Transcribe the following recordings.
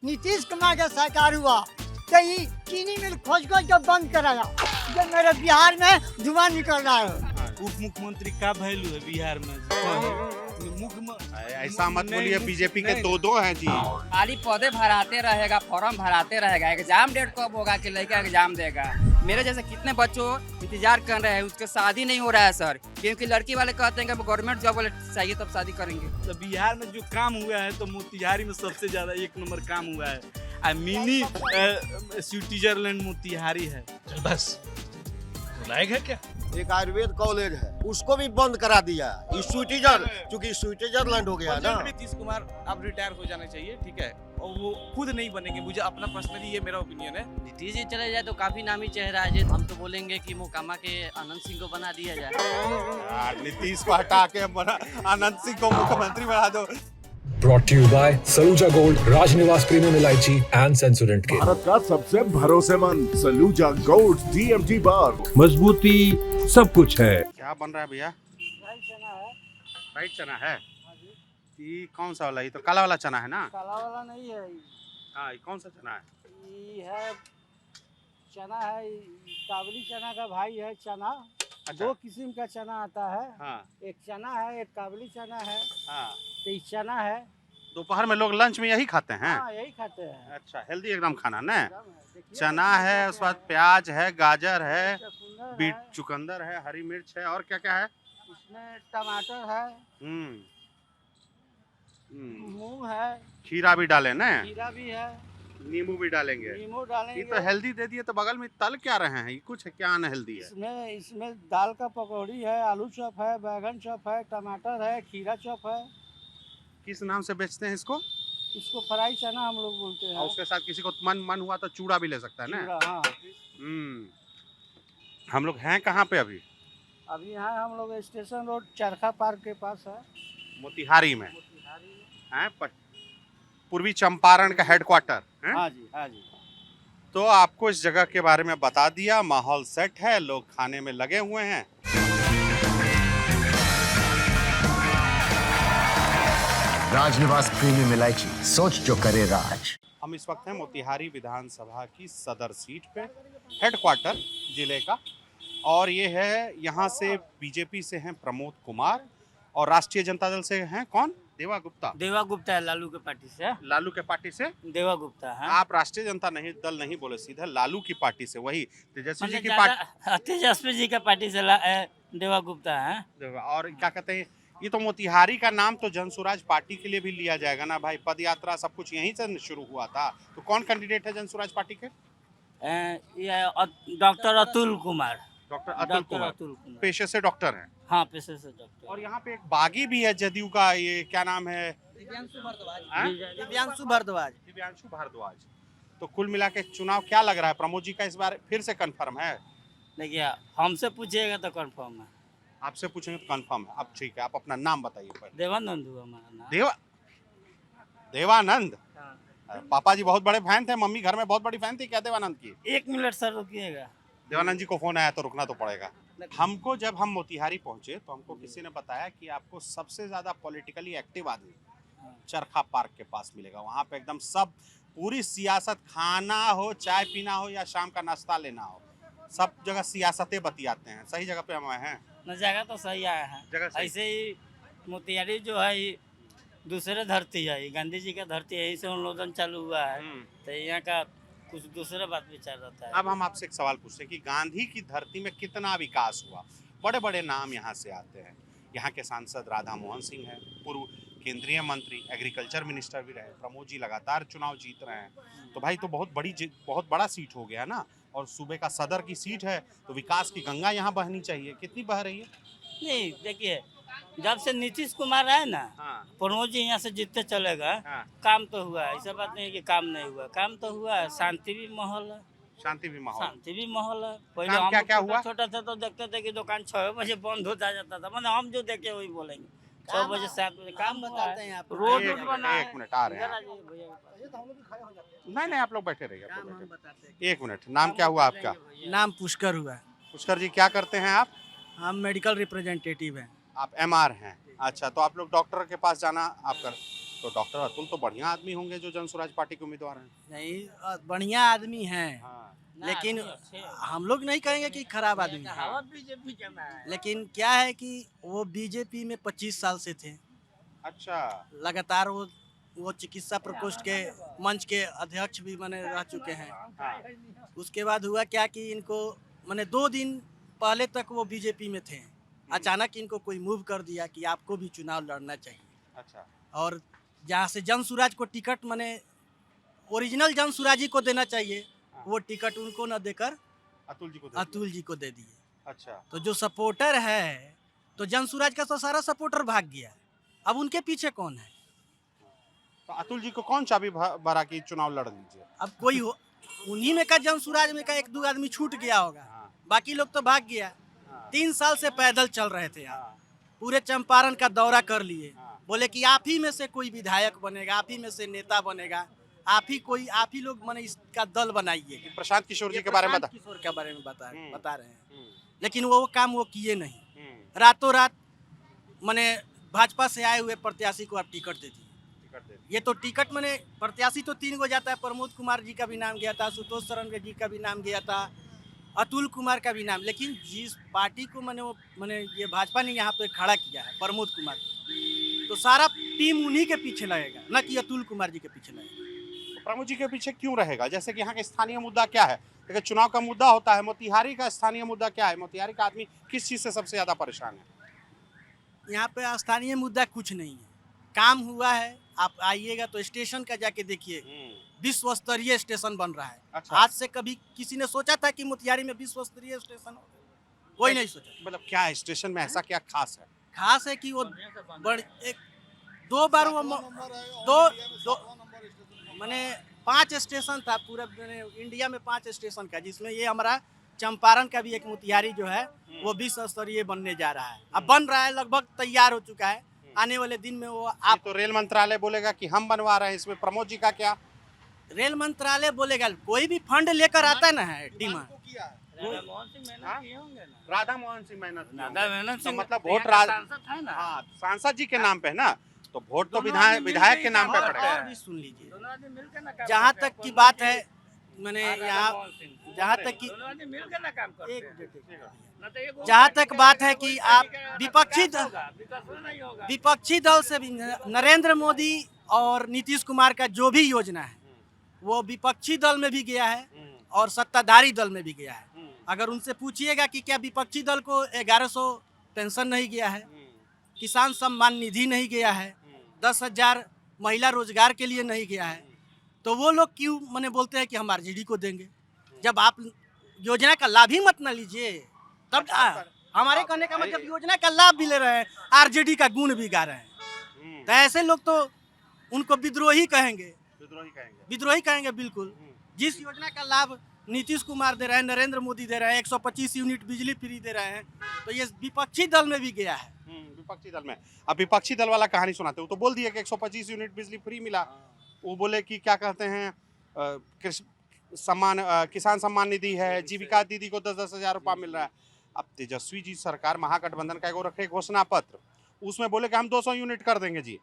नीतीश कुमार का सरकार हुआ तो ये चीनी मिल खोज जो बंद कराया, जो मेरे बिहार में धुआं निकल रहा है। उप मुख्यमंत्री का वैल्यू है बिहार में? ऐसा मत बोलिए, बीजेपी के दो हैं जी। खाली पौधे भराते रहेगा, फॉर्म भराते रहेगा, एग्जाम डेट कब होगा कि लड़का एग्जाम देगा। मेरे जैसे कितने बच्चों इंतजार कर रहे हैं, उसके शादी नहीं हो रहा है सर, क्योंकि लड़की वाले कहते हैं कि गवर्नमेंट जॉब वाले चाहिए तब शादी करेंगे। तो बिहार में जो काम हुआ है तो मोतिहारी में सबसे ज्यादा 1 नंबर काम हुआ है। मिनी स्विट्जरलैंड मोतिहारी है। बस लायक है क्या? एक आयुर्वेद कॉलेज है, उसको भी बंद करा दिया। क्योंकि स्विट्जरलैंड हो गया ना। नीतीश कुमार अब रिटायर हो जाना चाहिए, ठीक है, और वो खुद नहीं बनेंगे। मुझे अपना पर्सनली ये मेरा ओपिनियन है। नीतीश जी चले जाए तो काफी नामी चेहरा है। हम तो बोलेंगे कि मोकामा के आनंद सिंह को बना दिया जाए। नीतीश को हटा के आनंद सिंह को मुख्यमंत्री बना दो। Brought to you by Saluja gold, Rajnivas premium इलायची एंड सेंसोडेंट के। भारत का सबसे भरोसेमंद सलूजा गोल्ड DMT बार, मजबूती सब कुछ है। क्या बन रहा है भैया? व्हाइट चना है। ये कौन सा वाला? ये तो काला वाला चना है ना? काला वाला नहीं है, हाँ, ये कौन सा चना है? ये है चना है, काबली चना का भाई है चना। अच्छा। 2 किस्म का चना आता है। हाँ एक चना है, एक काबली चना है। हाँ। तो ये चना है। दोपहर में लोग लंच में यही खाते हैं? हाँ, यही खाते हैं। अच्छा, हेल्दी एकदम खाना ना। देखिए, चना है, उसके बाद प्याज है, गाजर है, चुकंदर बीट है, चुकंदर है, हरी मिर्च है, और क्या क्या है? इसमें टमाटर है, हम्म, मूंग है, खीरा भी डाले ना, खीरा भी है, नींबू भी डालेंगे। नींबू ये डालेंगे। तो हेल्दी दे दिए, तो बगल में तल क्या रहे हैं? ये कुछ है क्या अनहेल्दी है? इसमें दाल का पकौड़ी है, आलू चॉप है, बैगन चॉप है, टमाटर है, खीरा चॉप है। किस नाम से बेचते हैं इसको? इसको फ्राई चना हम लोग बोलते हैं। और उसके साथ किसी को मन हुआ तो चूड़ा भी ले सकता है ना? चूड़ा, हाँ। हम लोग हैं कहाँ पे अभी? अभी यहाँ हम लोग स्टेशन रोड चरखा पार्क के पास है, मोतिहारी में मोतिहारी में। हैं? पूर्वी चंपारण का हेडक्वार्टर है। हाँ जी, हाँ जी। तो आपको इस जगह के बारे में बता दिया, माहौल सेट है, लोग खाने में लगे हुए हैं। राजनिवास प्रीमियम इलायची, सोच जो करे राज। हम इस वक्त हैं मोतिहारी विधानसभा की सदर सीट पे, हेडक्वार्टर जिले का, और ये है, यहाँ से बीजेपी से हैं प्रमोद कुमार, और राष्ट्रीय जनता दल से हैं कौन? देवा गुप्ता। देवा गुप्ता है लालू के पार्टी से। लालू के पार्टी से देवा गुप्ता है। आप राष्ट्रीय जनता नहीं दल नहीं बोले, सीधा लालू की पार्टी से, वही तेजस्वी जी की पार्टी। तेजस्वी जी का पार्टी से देवा गुप्ता है। और क्या कहते हैं, ये तो मोतिहारी का नाम तो जनसुराज पार्टी के लिए भी लिया जाएगा ना भाई? पद यात्रा सब कुछ यहीं से शुरू हुआ था। तो कौन कैंडिडेट है जनसुराज पार्टी के? डॉक्टर अतुल कुमार। डॉक्टर अतुल कुमार पेशे से डॉक्टर हैं। हाँ, पेशे से डॉक्टर। और यहाँ पे एक बागी भी है जदयू का, ये क्या नाम है? दिव्यांशु भारद्वाज। दिव्यांशु भारद्वाज। तो कुल मिला के चुनाव क्या लग रहा है? प्रमोद जी का इस बार फिर से कंफर्म है? देखिए, हमसे पूछिएगा तो कंफर्म है। आपसे पूछेंगे तो कंफर्म है। अब ठीक है, आप अपना नाम बताइए पहले। देवानंद हुआ हमारा नाम। देवानंद। पापा जी बहुत बड़े फैन थे, मम्मी घर में बहुत बड़ी फैन थी क्या देवानंद की? 1 मिनट सर रुकिएगा। देवानंद जी को फोन आया तो रुकना तो पड़ेगा। हमको जब हम मोतिहारी पहुंचे तो हमको किसी ने बताया कि आपको सबसे ज्यादा पॉलिटिकली एक्टिव आदमी चरखा पार्क के पास मिलेगा। वहाँ पे एकदम सब पूरी सियासत, खाना हो, चाय पीना हो या शाम का नाश्ता लेना हो, सब जगह सियासतें बतियाते हैं। सही जगह पे हम आए हैं? न, जगह तो सही आया है। जगह सही। ऐसे ही मोतिहारी जो है ये दूसरे धरती है, ये गांधी जी का धरती है, यही से आंदोलन चालू हुआ है। तो यहाँ का कुछ दूसरा बात विचार रहता है। अब हम आपसे एक सवाल पूछते हैं कि गांधी की धरती में कितना विकास हुआ? बड़े बड़े नाम यहाँ से आते हैं। यहाँ के सांसद राधा मोहन सिंह हैं, पूर्व केंद्रीय मंत्री, एग्रीकल्चर मिनिस्टर भी रहे। प्रमोद जी लगातार चुनाव जीत रहे हैं। तो भाई तो बहुत बड़ा सीट हो गया ना, और सूबे का सदर की सीट है, तो विकास की गंगा यहाँ बहनी चाहिए। कितनी बह रही है? नहीं, देखिए, जब से नीतीश कुमार आए ना, हाँ। प्रमोद जी यहाँ से जीतते चले गए। हाँ। काम तो हुआ है, ऐसा बात नहीं है कि काम नहीं हुआ, काम तो हुआ है। शांति भी माहौल है। शांति भी माहौल। शांति भी माहौल है। पहले काम हम क्या क्या हुआ? छोटा थे तो देखते थे कि दुकान 6 बजे बंद हो जाता था। मतलब हम जो देखे वही बोलेंगे। 6 बजे 7 बजे काम बताते हैं। रोड बना है। एक मिनट आ रहे हैं। नहीं, आप लोग बैठे रहिए। एक मिनट, नाम क्या हुआ आपका? नाम पुष्कर हुआ। पुष्कर जी, क्या करते हैं आप? हम मेडिकल रिप्रेजेंटेटिव हैं। आप MR हैं। अच्छा, तो आप लोग डॉक्टर के पास जाना आप कर तो डॉक्टर अतुल तो बढ़िया आदमी होंगे जो जन स्वराज पार्टी के उम्मीदवार हैं। नहीं बढ़िया आदमी हैं, लेकिन हम लोग नहीं कहेंगे कि खराब आदमी है। लेकिन क्या है कि वो बीजेपी में 25 साल से थे। अच्छा। लगातार वो चिकित्सा प्रकोष्ठ के मंच के अध्यक्ष भी बने रह चुके हैं। उसके बाद हुआ क्या कि इनको मैंने 2 दिन पहले तक वो बीजेपी में थे, अचानक इनको कोई मूव कर दिया कि आपको भी चुनाव लड़ना चाहिए। अच्छा। और जहाँ से जन सुराज को टिकट मैंने ओरिजिनल जन सुराज ही को देना चाहिए, वो टिकट उनको न देकर अतुल जी को दे दिए। अच्छा। तो जो सपोर्टर है, तो जन सुराज का तो सारा सपोर्टर भाग गया, अब उनके पीछे कौन है? तो अतुल जी को कौन चाबी भरा कि चुनाव लड़ लीजिए? अब कोई हो, उन्हीं में का जन सुराज में का 1-2 आदमी छूट गया होगा, बाकी लोग तो भाग गया। 3 साल से पैदल चल रहे थे यहाँ, पूरे चंपारण का दौरा कर लिए, बोले कि आप ही में से कोई विधायक बनेगा, आप ही में से नेता बनेगा, आप ही लोग मैंने इसका दल बनाइए। प्रशांत किशोर जी के बारे में किशोर के बारे में बता रहे हैं, लेकिन वो काम वो किए नहीं। रातों रात मैंने भाजपा से आए हुए प्रत्याशी को आप टिकट दे दिए। ये तो टिकट मैंने प्रत्याशी तो 3 गो जाता है, प्रमोद कुमार जी का भी नाम गया था, सुतोष शरण जी का भी नाम गया था, अतुल कुमार का भी नाम, लेकिन जिस पार्टी को मैंने ये भाजपा ने यहाँ पे खड़ा किया है प्रमोद कुमार, तो सारा टीम उन्हीं के पीछे लगेगा, न कि अतुल कुमार जी के पीछे लगेगा। तो प्रमोद जी के पीछे क्यों रहेगा? जैसे कि यहाँ का स्थानीय मुद्दा क्या है? देखिए चुनाव का मुद्दा होता है, मोतिहारी का स्थानीय मुद्दा क्या है? मोतिहारी का आदमी किस चीज़ से सबसे ज़्यादा परेशान है? यहाँ पे स्थानीय मुद्दा कुछ नहीं है, काम हुआ है। आप आइएगा तो स्टेशन का जाके देखिए, विश्व स्तरीय स्टेशन बन रहा है। अच्छा। आज से कभी किसी ने सोचा था कि मोतिहारी में विश्व स्तरीय स्टेशन हो? कोई नहीं सोचा। मतलब क्या है स्टेशन में ऐसा क्या खास है? खास है कि वो दो बार वो मैंने 5 स्टेशन था पूरे इंडिया में, 5 स्टेशन का, जिसमें ये हमारा चंपारण का भी एक मोतिहारी जो है वो विश्व स्तरीय बनने जा रहा है। अब बन रहा है, लगभग तैयार हो चुका है, आने वाले दिन में वो आप तो रेल मंत्रालय बोलेगा कि हम बनवा रहे हैं, इसमें प्रमोद जी का क्या? रेल मंत्रालय बोलेगा, कोई भी फंड लेकर आता ना है डिमांड। राधा मोहन सिंह मेहनत, तो मतलब वोट सांसद जी के नाम पे है ना, तो वोट तो विधायक के नाम पे पड़ेगा। सुन लीजिए, जहाँ तक की बात है, मैंने यहाँ जहाँ तक बात है कि आप विपक्षी दल से भी नरेंद्र मोदी और नीतीश कुमार का जो भी योजना है वो विपक्षी दल में भी गया है और सत्ताधारी दल में भी गया है। अगर उनसे पूछिएगा कि क्या विपक्षी दल को 1100 पेंशन नहीं गया है, किसान सम्मान निधि नहीं गया है, 10,000 महिला रोजगार के लिए नहीं गया है, तो वो लोग क्यों मैंने बोलते हैं कि हम आरजेडी को देंगे? जब आप योजना का लाभ ही मत न लीजिए, तब हमारे कहने का मतलब योजना का लाभ भी ले रहे हैं, आरजेडी का गुण भी गा रहे हैं, तो ऐसे लोग तो उनको विद्रोही कहेंगे। बिल्कुल। जिस योजना का लाभ नीतीश कुमार दे रहे हैं, नरेंद्र मोदी दे रहे हैं, 125 यूनिट बिजली फ्री दे रहे हैं, तो ये विपक्षी दल में भी गया है। विपक्षी दल में अब विपक्षी दल वाला कहानी सुनाते, वो तो बोल दिया कि 125 यूनिट बिजली फ्री मिला। वो बोले कि क्या कहते हैं, किसान सम्मान निधि है, जीविका दीदी को 10-10 हज़ार रुपया मिल रहा है। अब तेजस्वी जी सरकार महागठबंधन का रखे घोषणा पत्र, उसमें बोले कि हम 200 यूनिट कर देंगे जी।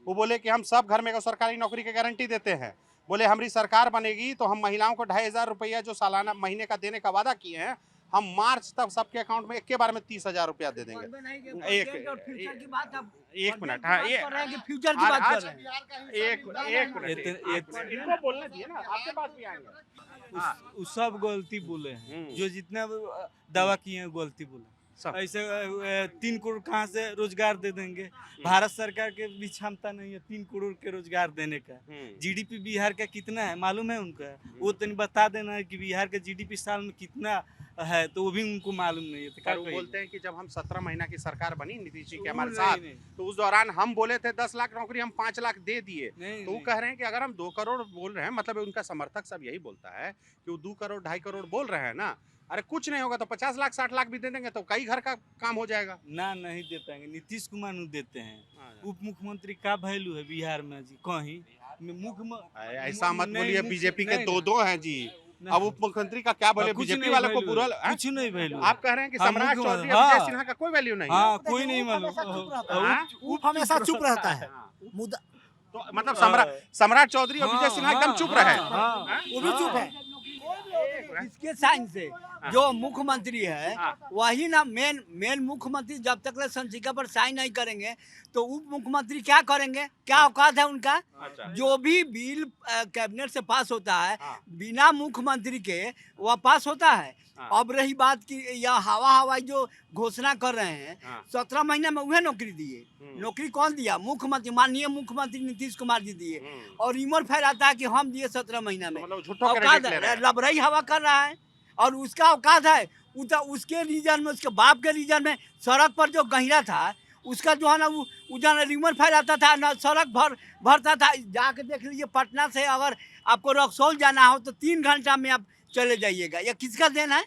वो बोले कि हम सब घर में सरकारी नौकरी की गारंटी देते हैं। बोले हमारी सरकार बनेगी तो हम महिलाओं को 2,500 रुपया जो सालाना महीने का देने का वादा किए हैं, हम मार्च तक सबके अकाउंट में एक के बार में 30,000 रुपया दे देंगे। एक मिनट, हाँ, फ्यूचर की बात कर रहे हैं। एक मिनट, इनको बोलने दिए ना, आपके पास भी आएंगे। सब गलती बोले हैं, जो जितना दावा किए हैं गलती बोले। ऐसे 3 करोड़ कहाँ से रोजगार दे देंगे? भारत सरकार के भी क्षमता नहीं है 3 करोड़ के रोजगार देने का। जीडीपी बिहार का कितना है मालूम है उनका? वो तो नहीं बता देना है कि बिहार का जीडीपी साल में कितना है, तो वो भी उनको मालूम नहीं है। तो वो बोलते हैं कि जब हम 17 महीना की सरकार बनी नीतीश जी के हमारे साथ, तो उस दौरान हम बोले थे 10 लाख नौकरी, हम 5 लाख दे दिए। तो वो कह रहे हैं कि अगर हम 2 करोड़ बोल रहे हैं, मतलब उनका समर्थक सब यही बोलता है कि वो 2 करोड़ 2.5 करोड़ बोल रहे हैं ना, अरे कुछ नहीं होगा तो 50 लाख 60 लाख भी दे देंगे तो कई घर का काम हो जाएगा ना। नहीं दे पाएंगे, नीतीश कुमार नहीं देते हैं। उप मुख्यमंत्री का वैल्यू है बिहार में जी? कहीं ऐसा मत बोलिए, बीजेपी के 2 हैं जी। अब उप मुख्यमंत्री का क्या बोले, बीजेपी वाला को बुरा कुछ नहीं वैल्यू। आप कह रहे हैं कि सम्राट चौधरी और विजय सिन्हा का कोई वैल्यू नहीं? हाँ, कोई नहीं मालूम। उप हमेशा चुप रहता है। मुद्दा तो मतलब सम्राट चौधरी और विजय सिन्हा एकदम चुप रहे। वो भी चुप है। इसके साइन से जो मुख्यमंत्री है वही ना मेन मुख्यमंत्री जब तक ले संचिका पर साइन नहीं करेंगे तो उप मुख्यमंत्री क्या करेंगे, क्या औकात है उनका। जो भी बिल कैबिनेट से पास होता है बिना मुख्यमंत्री के वह पास होता है। अब रही बात की यह हवाई जो घोषणा कर रहे हैं 17 महीने में वह नौकरी दिए। नौकरी कौन दिया? मुख्यमंत्री, माननीय मुख्यमंत्री नीतीश कुमार जी दिए। और रिमोट फैलाता है कि हम दिए 17 महीना में। औकात है, लबरई हवा कर रहा है। और उसका औकात है उसके रीजन में, उसके बाप के रीजन में सड़क पर जो गहिरा था उसका जो है ना वो जो रिमोट फैलाता था ना, सड़क भरता था। जाके देख लीजिए पटना से अगर आपको रक्सौल जाना हो तो 3 घंटा में आप चले जाइएगा। यह किसका देन है?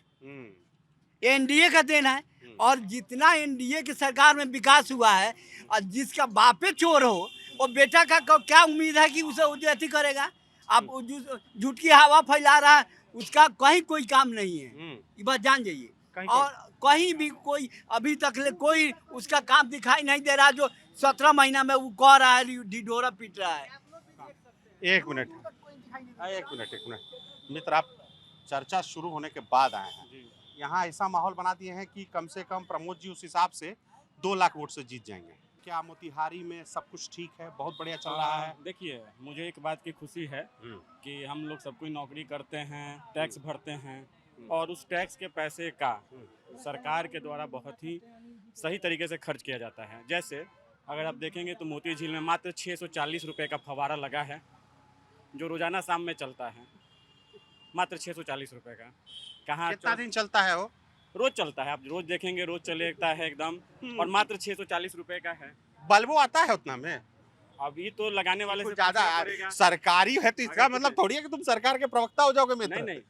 एनडीए का देन है। और जितना एनडीए की सरकार में विकास हुआ है और जिसका बापे चोर हो वो बेटा का क्या उम्मीद है कि उसे अति करेगा? आप झूठ की हवा फैला रहा है, उसका कहीं कोई काम नहीं है, ये बात जान जाइए। और कहीं भी कोई अभी तक ले कोई उसका काम दिखाई नहीं दे रहा जो 17 महीना में वो कह रहा है, ढिढोरा पीट रहा है। एक मिनट मित्र, आप चर्चा शुरू होने के बाद आए हैं, यहाँ ऐसा माहौल बना दिए हैं कि कम से कम प्रमोद जी उस हिसाब से 2 लाख वोट से जीत जाएंगे। क्या मोतिहारी में सब कुछ ठीक है, बहुत बढ़िया चल रहा है? देखिए, मुझे एक बात की खुशी है कि हम लोग सब कोई नौकरी करते हैं, टैक्स भरते हैं और उस टैक्स के पैसे का सरकार के द्वारा बहुत ही सही तरीके से खर्च किया जाता है। जैसे अगर आप देखेंगे तो मोती झील में मात्र 640 रुपये का फव्वारा लगा है जो रोजाना शाम में चलता है, मात्र 640 रुपये का। कहाँ कितना दिन चलता है वो? रोज चलता है, आप रोज देखेंगे रोज चलता है एकदम, और मात्र 640 रुपये का है। बल्बो आता है उतना में? अभी तो लगाने वाले से ज्यादा सरकारी है तो इसका मतलब थोड़ी है कि तुम सरकार के प्रवक्ता हो जाओगे मित्र। नहीं,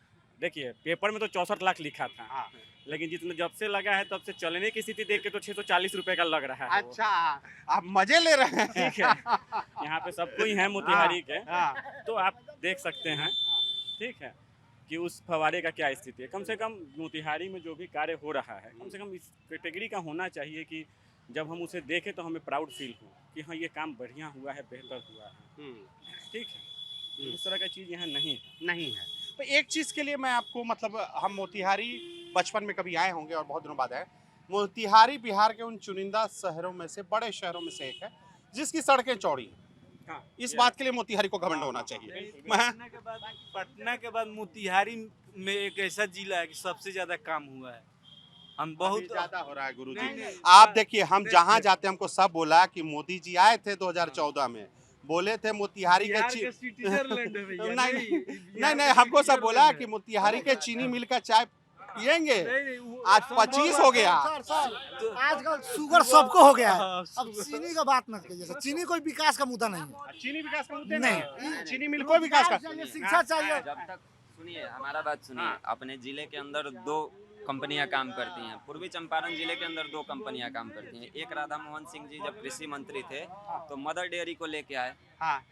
देखिए पेपर में तो 64 लाख लिखा था, लेकिन जितना जब से लगा है तब से चलने की स्थिति देख के तो 640 रुपये का लग रहा है। अच्छा, आप मजे ले रहे हैं। ठीक है, यहाँ पे सब कोई है मोतिहारी के, तो आप देख सकते हैं ठीक है कि उस फवारे का क्या स्थिति है। कम से कम मोतिहारी में जो भी कार्य हो रहा है कम से कम इस कैटेगरी का होना चाहिए कि जब हम उसे देखें तो हमें प्राउड फील हो कि हाँ ये काम बढ़िया हुआ है, बेहतर हुआ है। ठीक है, इस तरह का चीज़ यहाँ नहीं है। तो एक चीज़ के लिए मैं आपको मतलब, हम मोतिहारी बचपन में कभी आए होंगे और बहुत दिनों बाद आए। मोतिहारी बिहार के उन चुनिंदा शहरों में से, बड़े शहरों में से एक है जिसकी सड़कें चौड़ी हैं। इस बात के लिए मोतिहारी को घमंड होना चाहिए। पटना के बाद मोतिहारी में एक ऐसा जिला है कि सबसे ज्यादा काम हुआ है। हम बहुत ज्यादा हो रहा है गुरुजी। आप देखिए, हम जहाँ जाते हमको सब बोला कि मोदी जी आए थे 2014 में, बोले थे मोतिहारी के नहीं, हमको सब बोला कि मोतिहारी के चीनी मिल का चाय पियेंगे। आज 25 हो गया। आजकल शुगर सबको हो गया है। अब चीनी का बात मत करिए, चीनी कोई विकास का मुद्दा नहीं है। चीनी विकास का मुद्दा नहीं, चीनी मिल कोई विकास का, शिक्षा चाहिए। जब तक सुनिए, हमारा बात सुनिए, अपने जिले के अंदर 2 कंपनियां काम करती हैं। पूर्वी चंपारण जिले के अंदर 2 कंपनियां काम करती हैं। एक राधा मोहन सिंह जी जब कृषि मंत्री थे तो मदर डेयरी को लेके आए,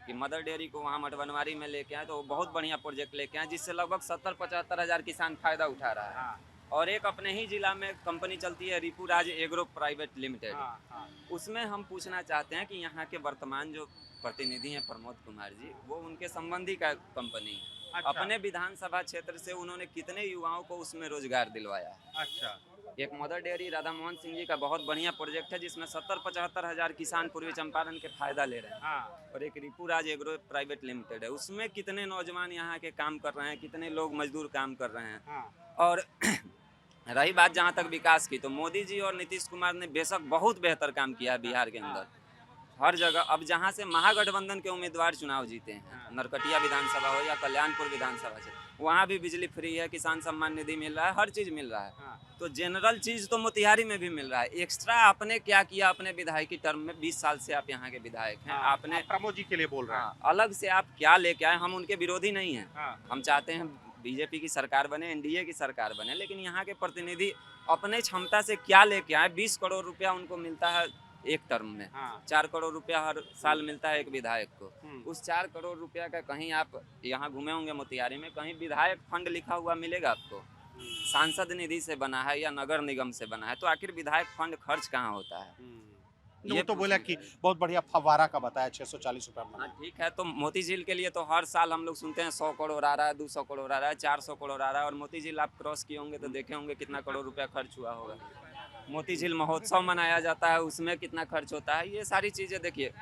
कि मदर डेयरी को वहाँ मठबनवारी में लेके आए, तो वो बहुत बढ़िया प्रोजेक्ट लेके आए जिससे लगभग 70-75 हज़ार किसान फायदा उठा रहा है। और एक अपने ही जिला में कंपनी चलती है रिपु राज एग्रो प्राइवेट लिमिटेड। उसमें हम पूछना चाहते हैं कि यहाँ के वर्तमान जो प्रतिनिधि हैं प्रमोद कुमार जी, वो उनके संबंधी का कंपनी है। अच्छा। अपने विधानसभा क्षेत्र से उन्होंने कितने युवाओं को उसमें रोजगार दिलवाया है। अच्छा। एक मदर डेयरी राधा मोहन सिंह जी का बहुत बढ़िया प्रोजेक्ट है जिसमें 70-75 हज़ार किसान पूर्वी चंपारण के फायदा ले रहे हैं। और एक रिपु राज एग्रो प्राइवेट लिमिटेड है, उसमें कितने नौजवान यहाँ के काम कर रहे हैं, कितने लोग मजदूर काम कर रहे हैं। और रही बात जहाँ तक विकास की, तो मोदी जी और नीतीश कुमार ने बेशक बहुत बेहतर काम किया है बिहार के अंदर हर जगह। अब जहाँ से महागठबंधन के उम्मीदवार चुनाव जीते हैं, नरकटिया विधानसभा हो या कल्याणपुर विधानसभा से, वहाँ भी बिजली फ्री है, किसान सम्मान निधि मिल रहा है, हर चीज़ मिल रहा है। तो जनरल चीज़ तो मोतिहारी में भी मिल रहा है। एक्स्ट्रा आपने क्या किया अपने विधायकी टर्म में? 20 साल से आप यहाँ के विधायक हैं। आपने प्रमोद जी के लिए बोल रहे हैं, अलग से आप क्या लेके आए? हम उनके विरोधी नहीं हैं, हम चाहते हैं बीजेपी की सरकार बने, एनडीए की सरकार बने, लेकिन यहाँ के प्रतिनिधि अपने क्षमता से क्या लेके आए? 20 करोड़ रुपया उनको मिलता है एक टर्म में, 4 करोड़ रुपया हर साल मिलता है एक विधायक को। उस 4 करोड़ रुपया का कहीं आप यहाँ घूमे होंगे मोतिहारी में, कहीं विधायक फंड लिखा हुआ मिलेगा आपको? सांसद निधि से बना है या नगर निगम से बना है, तो आखिर विधायक फंड खर्च कहाँ होता है? वो तो बोला कि बहुत बढ़िया फव्वारा का बताया 640 रुपए में। हाँ ठीक है, तो मोती झील के लिए तो हर साल हम लोग सुनते हैं 100 करोड़ आ रहा है, 200 करोड़ आ रहा है, 400 करोड़ आ रहा है, और मोती झील आप क्रॉस किए होंगे तो देखे होंगे कितना करोड़ रुपया खर्च हुआ होगा। मोती झील महोत्सव मनाया जाता है, उसमें कितना खर्च होता है, ये सारी चीज़ें देखिए।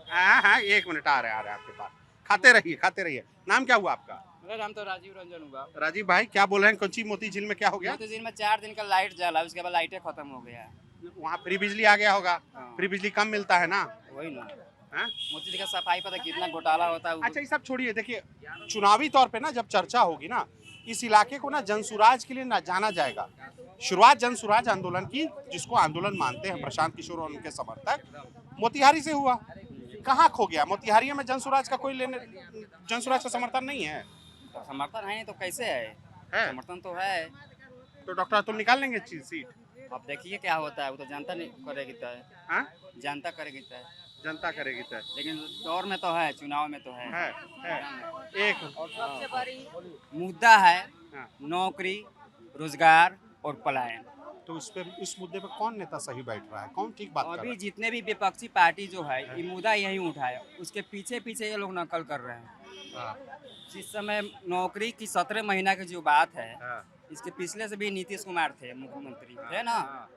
हाँ 1 मिनट आ रहे हैं आपके पास। खाते रहिए। नाम क्या हुआ आपका? मेरा नाम तो राजीव रंजन हुआ। राजीव भाई क्या बोल रहे हैं? कौन मोती झील में क्या हो गया? मोती झील में 4 दिन का लाइट जला, उसके बाद लाइटें खत्म हो गया। वहाँ फ्री बिजली आ गया होगा। हाँ। फ्री बिजली कम मिलता है ना। वही ना, हाँ? मोती झील का सफाई पता कितना घोटाला होता है। अच्छा ये सब छोड़िए, देखिए चुनावी तौर पे ना जब चर्चा होगी ना, इस इलाके को ना जनसुराज के लिए ना जाना जाएगा। शुरुआत जनसुराज आंदोलन की, जिसको आंदोलन मानते हैं प्रशांत किशोर और उनके समर्थक, मोतिहारी से हुआ। कहाँ खो गया? मोतिहारी में जनसुराज का जनसुराज का समर्थन नहीं है। तो समर्थन है तो कैसे है? समर्थन तो है। तो डॉक्टर अतुल निकाल लेंगे सीट। अब देखिए क्या होता है, वो तो जनता नहीं करेगी तय। हाँ? जनता करेगी तय। जनता करेगी तय। लेकिन दौर में तो है, चुनाव में तो है। एक और सबसे बड़ी मुद्दा है हाँ। नौकरी, रोजगार और पलायन। तो इस मुद्दे पे कौन नेता सही बैठ रहा है? कौन ठीक बात कर रहा अभी है? जितने भी विपक्षी पार्टी जो है ये मुद्दा यही उठाया, उसके पीछे पीछे ये लोग नकल कर रहे हैं। हाँ। जिस समय नौकरी की 17 महीना की जो बात है, हाँ। इसके पिछले से भी नीतीश कुमार थे मुख्यमंत्री, थे ना। हाँ।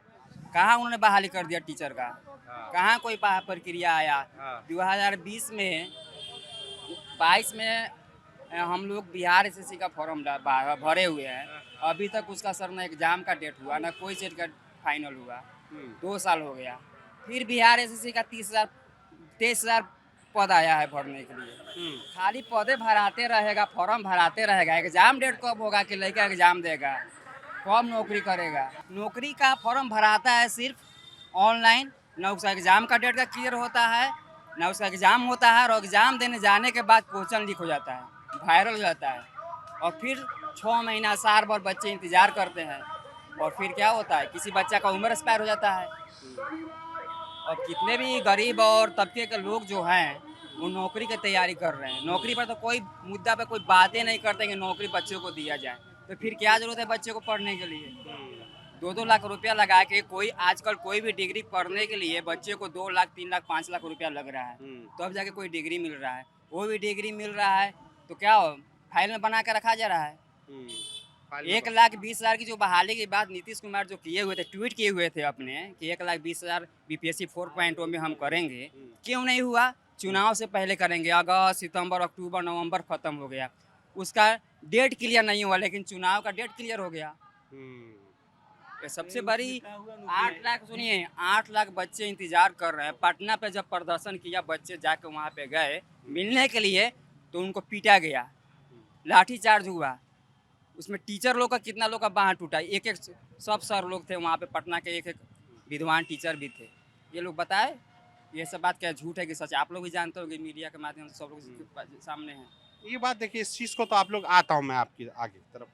कहाँ उन्होंने बहाली कर दिया टीचर का? हाँ। कहाँ कोई प्रक्रिया आया? हाँ। 2020 में 22 में हम लोग बिहार एसएससी का फॉर्म भरे हुए हैं, अभी तक उसका सर ना एग्जाम का डेट हुआ ना कोई सेट का फाइनल हुआ। 2 साल हो गया। फिर बिहार एसएससी का 23,000 पद आया है भरने के लिए। खाली पदे भराते रहेगा, फॉर्म भराते रहेगा, एग्जाम डेट कब होगा कि लड़का एग्जाम देगा, कब नौकरी करेगा? नौकरी का फॉर्म भराता है सिर्फ ऑनलाइन, ना उसका एग्जाम का डेट का क्लियर होता है, ना उसका एग्जाम होता है, और एग्जाम देने जाने के बाद क्वेश्चन लीक हो जाता है, वायरल हो जाता है, और फिर 6 महीना साल भर बच्चे इंतजार करते हैं, और फिर क्या होता है, किसी बच्चा का उम्र एक्सपायर हो जाता है। और कितने भी गरीब और तबके के लोग जो हैं वो नौकरी की तैयारी कर रहे हैं। नौकरी पर तो कोई मुद्दा पे कोई बातें नहीं करते कि नौकरी बच्चों को दिया जाए, तो फिर क्या जरूरत है बच्चे को पढ़ने के लिए? 2-2 लाख रुपया लगा के कोई आजकल कोई भी डिग्री पढ़ने के लिए बच्चे को 2 लाख 3 लाख 5 लाख रुपया लग रहा है, तो अब जाके कोई डिग्री मिल रहा है। वो भी डिग्री मिल रहा है तो क्या हो, फाइल में बना के रखा जा रहा है। 1,20,000 की जो बहाली की बात नीतीश कुमार जो किए हुए थे, ट्वीट किए हुए थे अपने कि 1,20,000 बीपीएससी 4.0 में हम करेंगे, क्यों नहीं हुआ? चुनाव से पहले करेंगे, अगस्त सितंबर अक्टूबर नवंबर खत्म हो गया, उसका डेट क्लियर नहीं हुआ, लेकिन चुनाव का डेट क्लियर हो गया। ये सबसे बड़ी 8 लाख, सुनिए 8 लाख बच्चे इंतजार कर रहे हैं। पटना पे जब प्रदर्शन किया, बच्चे जाके वहाँ पे गए मिलने के लिए तो उनको पीटा गया, लाठीचार्ज हुआ, उसमें टीचर लोग का कितना लोग का बाँह टूटा। एक सब सर लोग थे वहाँ पे, पटना के एक विद्वान टीचर भी थे। ये लोग बताए ये सब बात क्या झूठ है कि सच? आप लोग भी जानते होंगे, मीडिया के माध्यम से सब लोग सामने है ये बात। देखिए इस चीज को तो आप लोग, आता हूँ मैं आपकी आगे की तरफ।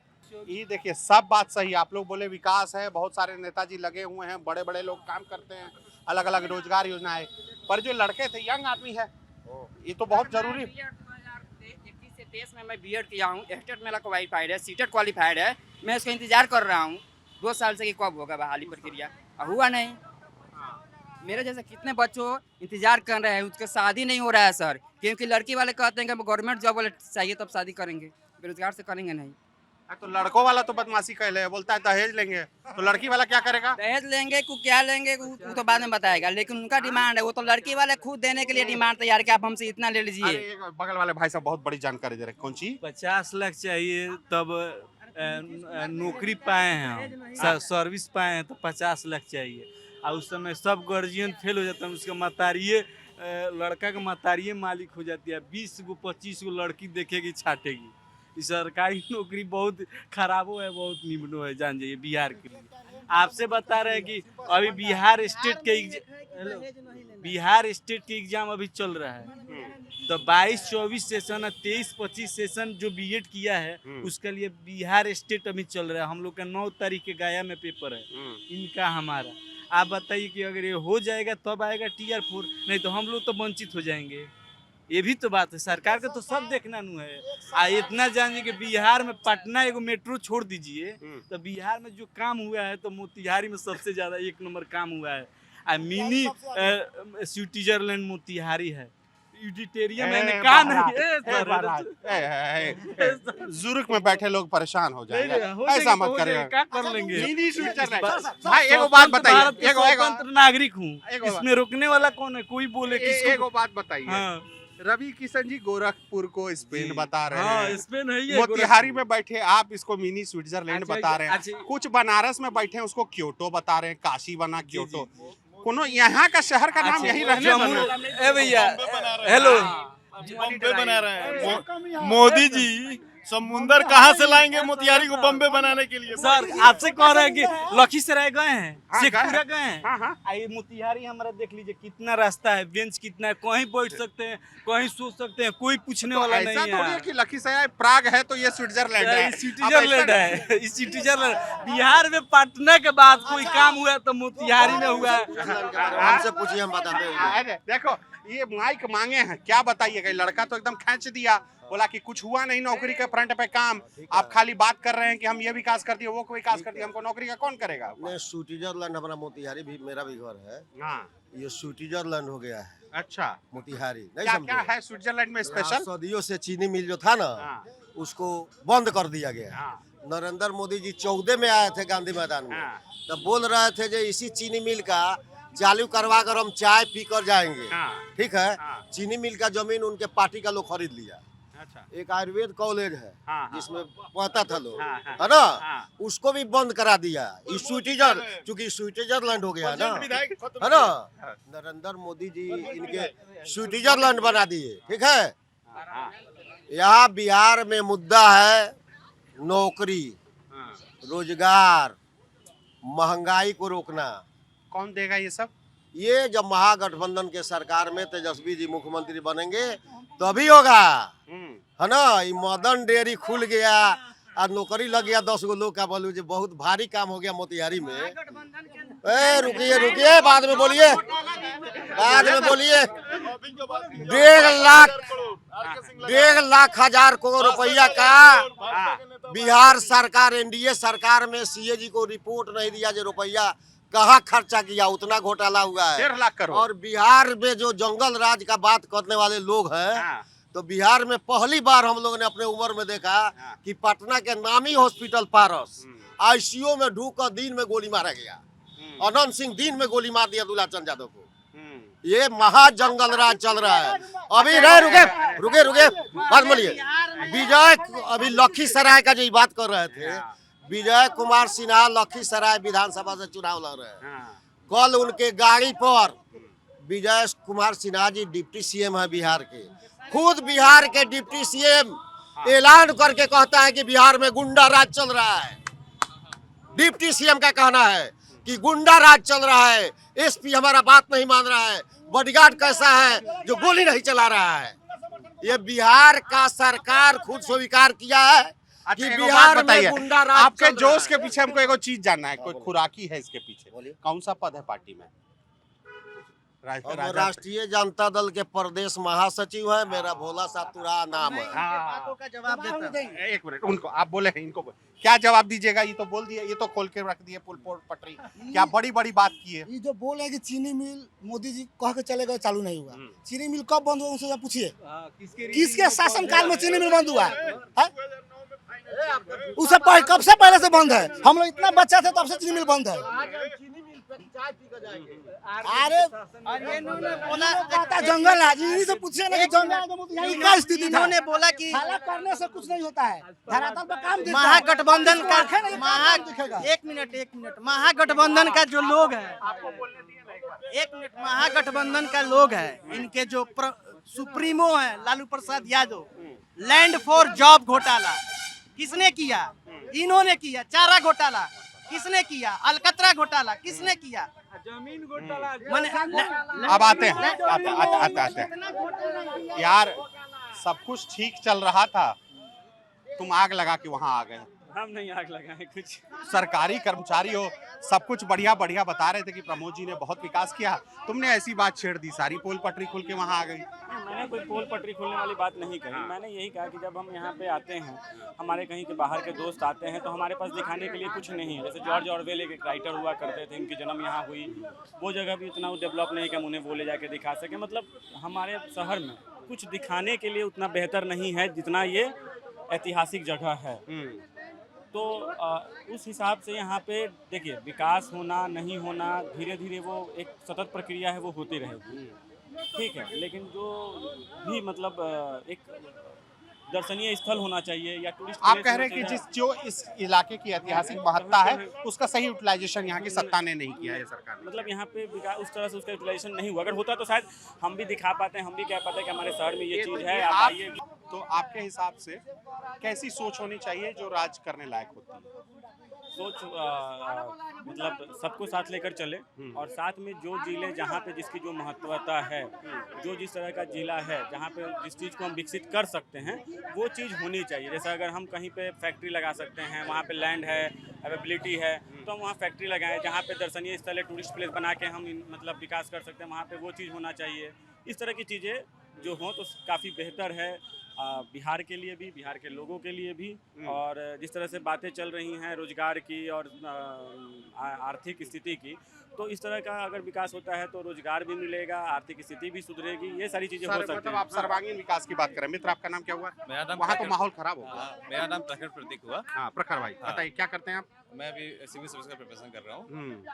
ये देखिए सब बात सही, आप लोग बोले विकास है, बहुत सारे नेताजी लगे हुए हैं, बड़े बड़े लोग काम करते हैं, अलग अलग रोजगार योजनाएं, पर जो लड़के थे, यंग आदमी है, ये तो बहुत जरूरी। 2021 में मैं बीएड किया हूँ, एस्टेट मेरा क्वालिफाइड है, सीटेट क्वालिफाइड है, मैं इसका इंतजार कर रहा हूँ 2 साल से कि कब होगा बहाली प्रक्रिया, हुआ नहीं। मेरे जैसे कितने बच्चों इंतजार कर रहे हैं, उसके शादी नहीं हो रहा है सर, क्योंकि लड़की वाले कहते हैं कि गवर्नमेंट जॉब वाले चाहिए तब शादी करेंगे, बेरोजगार से करेंगे नहीं। तो लड़कों वाला तो बदमाशी कर ले, बोलता है दहेज लेंगे, तो लड़की वाला क्या करेगा? दहेज लेंगे को क्या लेंगे वो तो बाद में बताएगा, लेकिन उनका डिमांड है, वो तो लड़की वाले खुद देने के लिए डिमांड तैयार कि आप हमसे इतना ले लीजिए। अरे बगल वाले भाई साहब बहुत बड़ी जानकारी दे रहे हैं। कौन सी? 50 लाख चाहिए तब नौकरी पाए हैं हम, सर्विस पाए हैं तो 50 लाख चाहिए। और उस समय सब गार्जियन फेल हो जाता है, उसका मतारिये लड़का का मतारिये मालिक हो जाती है, 20 गो 25 गो लड़की देखेगी छाटेगी। इस सरकारी नौकरी बहुत खराबो है, बहुत निम्नो है, जान जाइए बिहार के लिए। आपसे बता रहे हैं कि अभी बिहार स्टेट के एग्जाम अभी चल रहा है, तो 22-24 सेशन, 23-25 सेशन जो बीएड किया है उसके लिए बिहार स्टेट अभी चल रहा है। हम लोग का 9 तारीख के गया में पेपर है, इनका हमारा। आप बताइए कि अगर ये हो जाएगा तब आएगा Tier 4, नहीं तो हम लोग तो वंचित हो जाएंगे। ये भी तो बात है, सरकार का तो सब देखना नू है। इतना जानिए कि बिहार में पटना एगो मेट्रो छोड़ दीजिए, तो बिहार में जो काम हुआ है तो मोतिहारी में सबसे ज्यादा 1 नंबर काम हुआ है। मिनी स्विट्जरलैंड मोतिहारी है। यूटिटेरियन मैंने कहा नहीं जुर्क में बैठे लोग परेशान हो जाएंगे, ऐसा मत करें। क्या कर लेंगे? Mini Switzerland. भाई एगो बात बताइए, एगो स्वतंत्र नागरिक हूँ, इसमें रोकने वाला कौन है? कोई बोले किसको? एगो बात बताइए। हाँ। रवि किशन जी गोरखपुर को स्पेन बता रहे हाँ, हैं, स्पेन है ये मोतिहारी में बैठे आप इसको मिनी स्विट्जरलैंड अच्छा, बता रहे हैं, अच्छा। कुछ बनारस में बैठे हैं उसको क्योटो बता रहे हैं, काशी बना क्योटो। कोनो यहाँ का शहर का नाम यही रहने दो। ए भैया हेलो, बम्बे बना रहे हैं मोदी जी। समुंदर कहाँ से लाएंगे मोतिहारी को बम्बे बनाने के लिए? सर आपसे कह रहे हैं कि लखीसराय गए हैं, हाँ, शेखपुरा गए हैं। हाँ, हाँ। आइए मोतिहारी हमारा देख लीजिए कितना रास्ता है, बेंच कितना है, कहीं बैठ सकते हैं, कहीं सो सकते हैं, कोई पूछने वाला नहीं ऐसा थोड़ी है है। कि लखीसराय प्राग है तो ये स्विट्जरलैंड है। स्विट्जरलैंड है, स्विट्जरलैंड। बिहार में पटना के बाद कोई काम हुआ तो मोतिहारी में हुआ है। हमसे पूछिए, हम बताते हैं। अरे देखो ये माइक मांगे हैं, क्या बताइएगा? लड़का तो एकदम खींच दिया, बोला कि कुछ हुआ नहीं नौकरी के फ्रंट पे काम, आप खाली बात कर रहे हैं कि हम ये विकास कर दिए, वो विकास कर दिए, हमको नौकरी का कौन करेगा? नहीं, स्विट्जरलैंड हमारा मोतिहारी भी मेरा भी घर है। हाँ। ये स्विट्जरलैंड हो गया है अच्छा, मोतिहारी, नहीं क्या समझे? क्या है स्विट्जरलैंड में स्पेशल? सदियों से चीनी मिल जो था ना, हाँ। उसको बंद कर दिया गया। हाँ। नरेंद्र मोदी जी 14 में आए थे गांधी मैदान में, हाँ। तब बोल रहे थे जो इसी चीनी मिल का चालू करवा कर हम चाय पी कर जाएंगे। हाँ। ठीक है। हाँ। चीनी मिल का जमीन उनके पार्टी का लोग खरीद लिया। अच्छा। एक आयुर्वेद कॉलेज है, हाँ, हाँ। जिसमें पढ़ता था लोग, हाँ, हाँ। है ना? हाँ। उसको भी बंद करा दिया। चूंकि स्विट्जरलैंड हो गया ना, है ना? नरेंद्र मोदी जी इनके स्विट्जरलैंड बना दिए। ठीक है। यहाँ बिहार में मुद्दा है नौकरी, रोजगार, महंगाई को रोकना। कौन देगा ये सब? ये जब महागठबंधन के सरकार में तेजस्वी जी मुख्यमंत्री बनेंगे तभी होगा, है ना? ये मदन डेयरी खुल गया और नौकरी लग गया 10 गो लोग का। बोलू जी बहुत भारी काम हो गया मोतिहारी में। ए रुकिए रुकिए, बाद में बोलिए, बाद में बोलिए। 1.5 लाख हजार करोड़ रुपया का बिहार सरकार, एनडीए सरकार में सीए जी को रिपोर्ट नहीं दिया जो रुपया कहाँ खर्चा किया, उतना घोटाला हुआ है। 1.5 लाख करोड़। और बिहार में जो जंगल राज का बात करने वाले लोग हैं, तो बिहार में पहली बार हम लोगों ने अपने उम्र में देखा कि पटना के नामी हॉस्पिटल पारस आईसीयू में ढूक कर दिन में गोली मारा गया। अनंत सिंह दिन में गोली मार दिया दुलाचंद यादव को। ये महा जंगल राज चल रहा है। अभी नहीं, रुके रुके बात बोलिए। विजय अभी लखीसराय का जो बात कर रहे थे, विजय कुमार सिन्हा लखीसराय विधानसभा से चुनाव लड़ रहे हैं। कल उनके गाड़ी पर विजय कुमार सिन्हा जी डिप्टी सीएम है बिहार के, खुद बिहार के डिप्टी सीएम ऐलान करके कहता है कि बिहार में गुंडा राज चल रहा है। डिप्टी सीएम का कहना है कि गुंडा राज चल रहा है, एसपी हमारा बात नहीं मान रहा है, बॉडीगार्ड कैसा है जो गोली नहीं चला रहा है। ये बिहार का सरकार खुद स्वीकार किया है कि बिहार में गुंडा राज। आपके जोश के पीछे हमको एगो चीज जानना है, कोई खुराकी है इसके पीछे? कौन सा पद है पार्टी में? राष्ट्रीय जनता दल के प्रदेश महासचिव है। मेरा भोला सातुरा नाम है। बातों का जवाब देता है। एक मिनट, उनको आप बोले हैं, इनको क्या जवाब दीजिएगा? ये तो बोल दिए, ये तो खोल के रख दिए पुल पटरी, क्या बड़ी बड़ी बात की है? ये जो बोल रहे हैं कि चीनी मिल मोदी जी कह के चले गए चालू नहीं हुआ, चीनी मिल कब बंद हुआ उनसे पूछिए। किसके शासन काल में चीनी मिल बंद हुआ है? उससे पहले, कब से पहले से बंद है? हम लोग इतना बच्चा थे तब से चीनी मिल बंद है। अरे जंगल है, इन्हीं से पूछिए ना कि जंगल क्या स्थिति। इन्होंने बोला कि करने से कुछ नहीं होता है, धरातल पर काम दिखता है। महागठबंधन का दिखेगा। एक मिनट महागठबंधन का जो लोग है, एक मिनट, महागठबंधन का लोग है, इनके जो सुप्रीमो है Lalu Prasad Yadav, land for job घोटाला किसने किया? इन्होंने किया। चारा घोटाला किसने किया? अलकतरा घोटाला किसने किया? जमीन घोटाला। अब आते हैं यार, सब कुछ ठीक चल रहा था, तुम आग लगा के वहां आ गए। हम नहीं आग लगाए, कुछ सरकारी कर्मचारी हो, सब कुछ बढ़िया बढ़िया बता रहे थे कि प्रमोद जी ने बहुत विकास किया, तुमने ऐसी बात छेड़ दी, सारी पोल पटरी खुल के वहां आ गई। मैंने कोई पोल पटरी खोलने वाली बात नहीं कही। मैंने यही कहा कि जब हम यहाँ पे आते हैं, हमारे कहीं के बाहर के दोस्त आते हैं, तो हमारे पास दिखाने के लिए कुछ नहीं है। जैसे जॉर्ज ऑरवेल एक राइटर हुआ करते थे, इनकी जन्म यहाँ हुई, वो जगह भी उतना डेवलप नहीं कि हम उन्हें बोले जाके दिखा सकें। मतलब हमारे शहर में कुछ दिखाने के लिए उतना बेहतर नहीं है जितना ये ऐतिहासिक जगह है। तो उस हिसाब से यहाँ पे देखिए, विकास होना नहीं होना धीरे धीरे वो एक सतत प्रक्रिया है, वो होती रहेगी, ठीक है। लेकिन जो भी मतलब एक दर्शनीय स्थल होना चाहिए या टूरिस्ट आप कह रहे हैं कि जो इस इलाके की ऐतिहासिक महत्ता है उसका सही यूटिलाइजेशन यहाँ की सत्ता ने नहीं किया है, सरकार ने। मतलब यहाँ पे उस तरह से उसका यूटिलाइजेशन नहीं हुआ। अगर होता तो शायद हम भी दिखा पाते हैं, हम भी कह पाते हैं कि हमारे शहर में ये चीज़ है, आप आइए। तो आपके हिसाब से कैसी सोच होनी चाहिए जो राज करने लायक होती है? सोच मतलब सबको साथ लेकर चले, और साथ में जो जिले जहाँ पे जिसकी जो महत्वता है, जो जिस तरह का जिला है जहाँ पे जिस चीज़ को हम विकसित कर सकते हैं, वो चीज़ होनी चाहिए। जैसे अगर हम कहीं पे फैक्ट्री लगा सकते हैं, वहाँ पे लैंड है, अवेबिलिटी है, तो हम वहाँ फैक्ट्री लगाएं। जहाँ पे दर्शनीय स्थल है, टूरिस्ट प्लेस बना के हम मतलब विकास कर सकते हैं, वहाँ पे वो चीज़ होना चाहिए। इस तरह की चीज़ें जो हों तो काफ़ी बेहतर है बिहार के लिए भी, बिहार के लोगों के लिए भी। और जिस तरह से बातें चल रही हैं रोजगार की और आर्थिक स्थिति की, तो इस तरह का अगर विकास होता है तो रोजगार भी मिलेगा, आर्थिक स्थिति भी सुधरेगी, ये सारी चीजें हो सकती हैं। आप सर्वांगीण विकास की बात करें। मित्र, आपका नाम क्या हुआ? मेरा नाम वहाँ तो माहौल खराब होगा। मेरा नाम प्रखर प्रतीक हुआ। हाँ, प्रखर भाई, बताइए क्या करते हैं आप? मैं अभी सिविल सर्विस का प्रिपरेशन कर रहा हूँ,